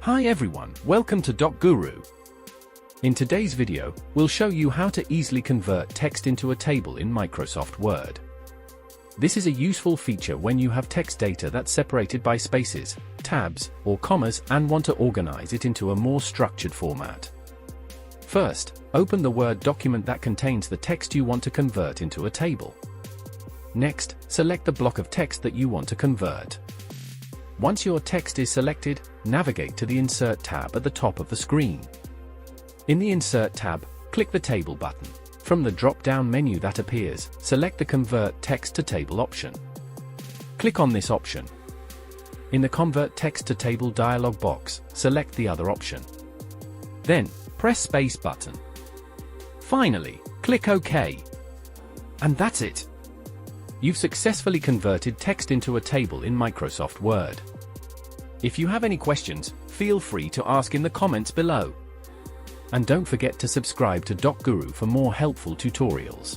Hi everyone, welcome to Doc Guru. In today's video, we'll show you how to easily convert text into a table in Microsoft Word. This is a useful feature when you have text data that's separated by spaces, tabs, or commas and want to organize it into a more structured format. First, open the Word document that contains the text you want to convert into a table. Next, select the block of text that you want to convert. Once your text is selected, navigate to the Insert tab at the top of the screen. In the Insert tab, click the Table button. From the drop-down menu that appears, select the Convert Text to Table option. Click on this option. In the Convert Text to Table dialog box, select the other option. Then, press Space button. Finally, click OK. And that's it! You've successfully converted text into a table in Microsoft Word. If you have any questions, feel free to ask in the comments below. And don't forget to subscribe to Doc Guru for more helpful tutorials.